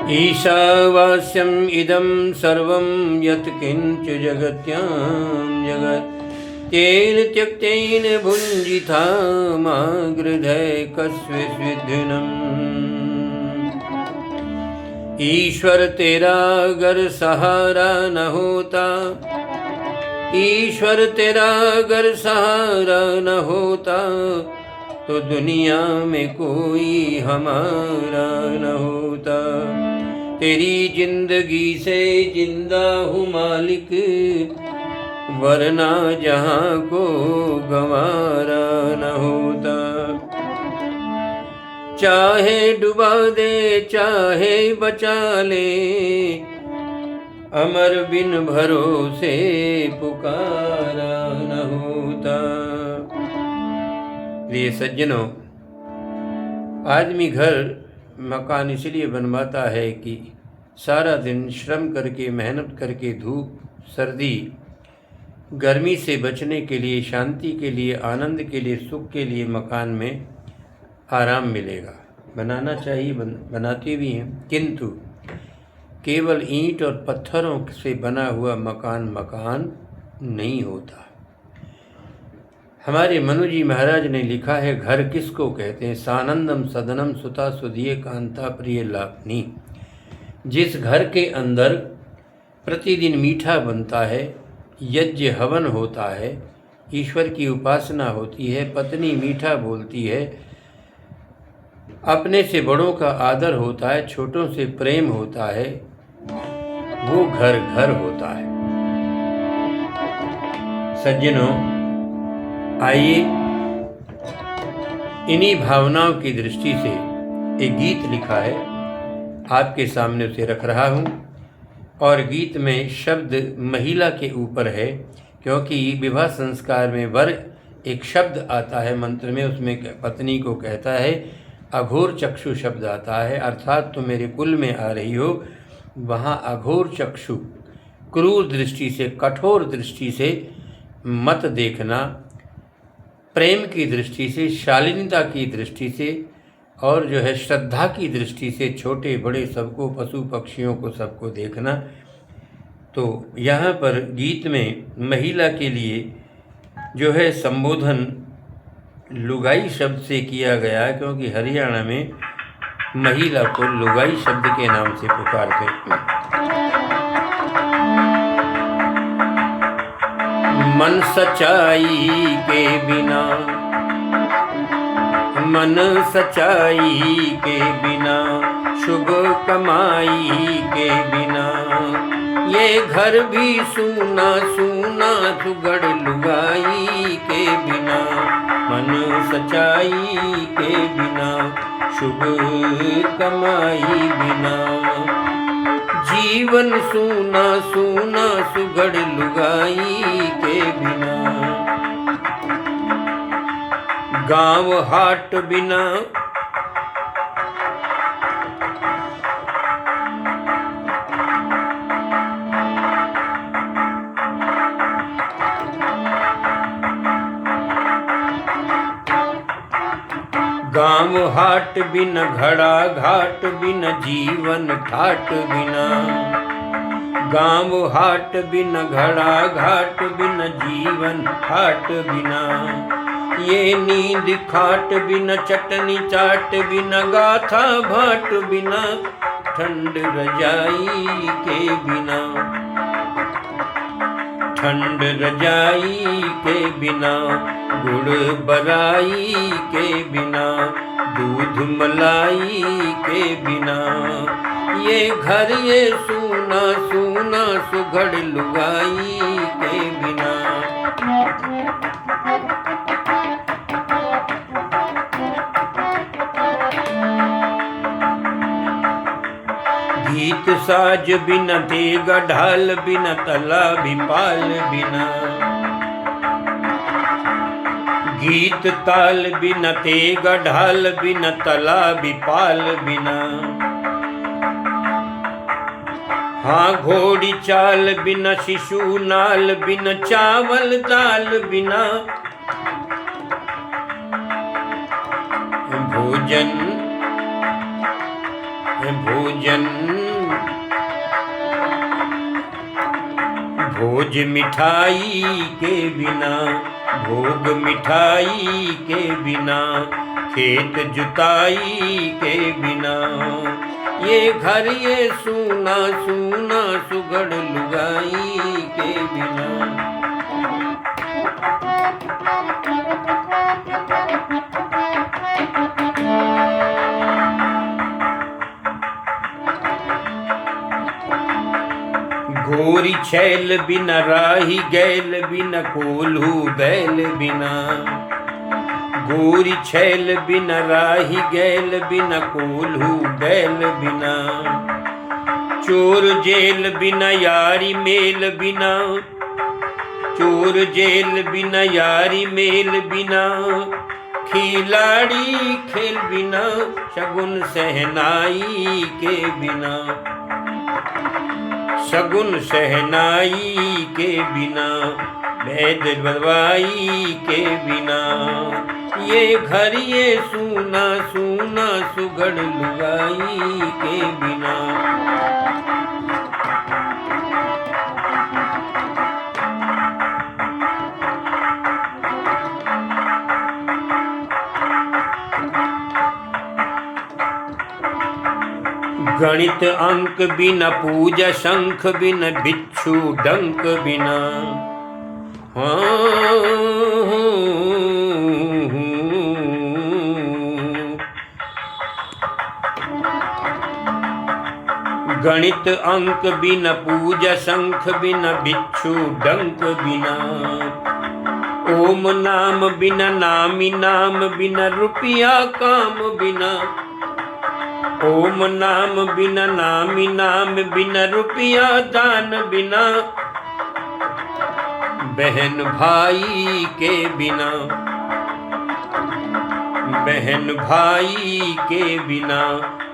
ईशावास्यम् इदं सर्वं यत्किञ्च जगत्यां जगत् तेन त्यक्तेन भुञ्जिता मा गृधे कस्विद्विनम्। ईश्वर तेरा अगर सहारा न होता, ईश्वर तेरा अगर सहारा न होता तो दुनिया में कोई हमारा न होता। तेरी जिंदगी से जिंदा हूँ मालिक, वरना जहाँ को गंवारा न होता। चाहे डुबा दे चाहे बचा ले, अमर बिन भरोसे पुकारा न होता। प्रिय सज्जनों, आदमी घर मकान इसलिए बनवाता है कि सारा दिन श्रम करके मेहनत करके धूप सर्दी गर्मी से बचने के लिए, शांति के लिए, आनंद के लिए, सुख के लिए मकान में आराम मिलेगा। बनाना चाहिए, बनाते भी हैं, किंतु केवल ईंट और पत्थरों से बना हुआ मकान मकान नहीं होता। हमारे मनु जी महाराज ने लिखा है, घर किसको कहते हैं, सानंदम सदनम सुता सुधिये कांता प्रिय लापनी। जिस घर के अंदर प्रतिदिन मीठा बनता है, यज्ञ हवन होता है, ईश्वर की उपासना होती है, पत्नी मीठा बोलती है, अपने से बड़ों का आदर होता है, छोटों से प्रेम होता है, वो घर घर होता है। सज्जनों, आइए इन्हीं भावनाओं की दृष्टि से एक गीत लिखा है, आपके सामने उसे रख रहा हूँ। और गीत में शब्द महिला के ऊपर है, क्योंकि विवाह संस्कार में वर एक शब्द आता है मंत्र में, उसमें पत्नी को कहता है, अघोर चक्षु शब्द आता है, अर्थात तुम मेरे कुल में आ रही हो। वहाँ अघोर चक्षु, क्रूर दृष्टि से, कठोर दृष्टि से मत देखना, प्रेम की दृष्टि से, शालीनता की दृष्टि से, और जो है श्रद्धा की दृष्टि से छोटे बड़े सबको, पशु पक्षियों को सबको देखना। तो यहाँ पर गीत में महिला के लिए जो है संबोधन लुगाई शब्द से किया गया, क्योंकि हरियाणा में महिला को लुगाई शब्द के नाम से पुकारते हैं। मन सच्चाई के बिना, मन सच्चाई के बिना, शुभ कमाई के बिना, ये घर भी सूना सूना सुगड़ लुगाई के बिना। मन सच्चाई के बिना, शुभ कमाई बिना, जीवन सूना सूना सुगड़ लुगाई के बिना। गांव हाट बिना, गांव हाट बिन घड़ा घाट बिन जीवन ठाट बिना। गांव हाट बिन घड़ा घाट बिन जीवन ठाट बिना, ये नींद खाट बिन चटनी चाट बिन गाथा भाट बिना, ठंड रजाई के बिना, ठंड रजाई के बिना, गुड़ बराई के बिना, दूध मलाई के बिना, ये घर ये सूना सूना सुघड़ लुगाई के बिना। गीत साज बिना, तेग ढाल बिना, तला भी पाल बिना, गीत ताल बिना, तेग ढाल बिना, तला भी पाल बिना। हाँ घोड़ी चाल बिना, शिशु नाल बिना, चावल दाल बिना, भोजन भोजन भोज मिठाई के बिना, भोग मिठाई के बिना, खेत जुताई के बिना, ये घर ये सूना सूना सुगड़ लुगाई के बिना। गोरी छैल बिना राही गैल बिना कोल्हू बैल बिना, गोरी छैल बिना राही गैल बिना कोल्हू बैल बिना, चोर जेल बिना यारी मेल बिना, चोर जेल बिना यारी मेल बिना, खिलाड़ी खेल बिना, शगुन सहनाई के बिना, शगुन सहनाई के बिना, भेद बदवाई के बिना, ये घर ये सूना सूना सुगड़ लुगाई के बिना। गणित अंक बिना, पूजा शंख बिना, बिच्छू डंक बिना, गणित अंक बिना, पूजा शंख बिना, बिच्छू डंक बिना, ओम नाम बिना, नामी नाम बिना, रुपया काम बिना, ओम नाम बिना, नामी नाम बिना, रुपया दान बिना, बहन भाई के बिना, बहन भाई के बिना,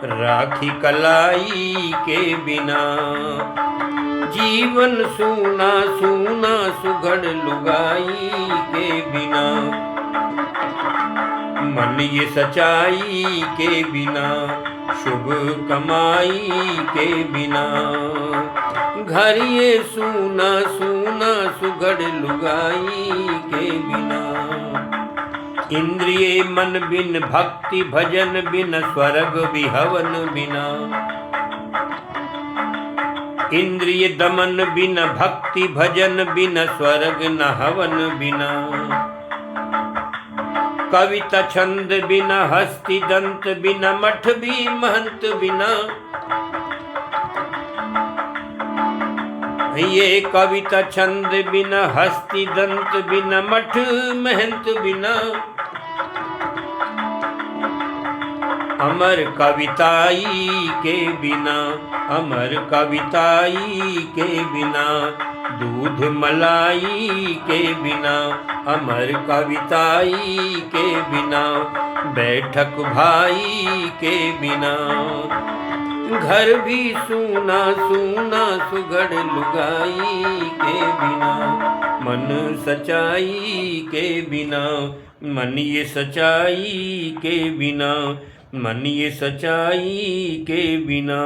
राखी कलाई के बिना, जीवन सूना सूना सुगड़ लुगाई के बिना, मन ये सच्चाई के बिना, शुभ कमाई के बिना, घर ये सूना सूना सुगड़ लुगाई के बिना, इंद्रिय मन बिन, भक्ति भजन बिन, स्वर्ग विहवन बिना, इंद्रिय दमन बिन, भक्ति भजन बिन, स्वर्ग न हवन बिना, कविता छंद बिना, हस्ती दंत बिना, मठ भी महंत बिना, ये कविता छंद बिना, हस्ती दंत बिना, मठ महंत बिना, अमर कविताई के बिना, अमर कविताई के बिना, दूध मलाई के बिना, अमर कविताई के बिना, बैठक भाई के बिना, घर भी सूना सूना सुगड़ लुगाई के बिना, मन सच्चाई के बिना, मन ये सच्चाई के बिना, मन ये सच्चाई के बिना।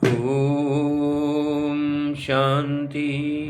ओम शांति।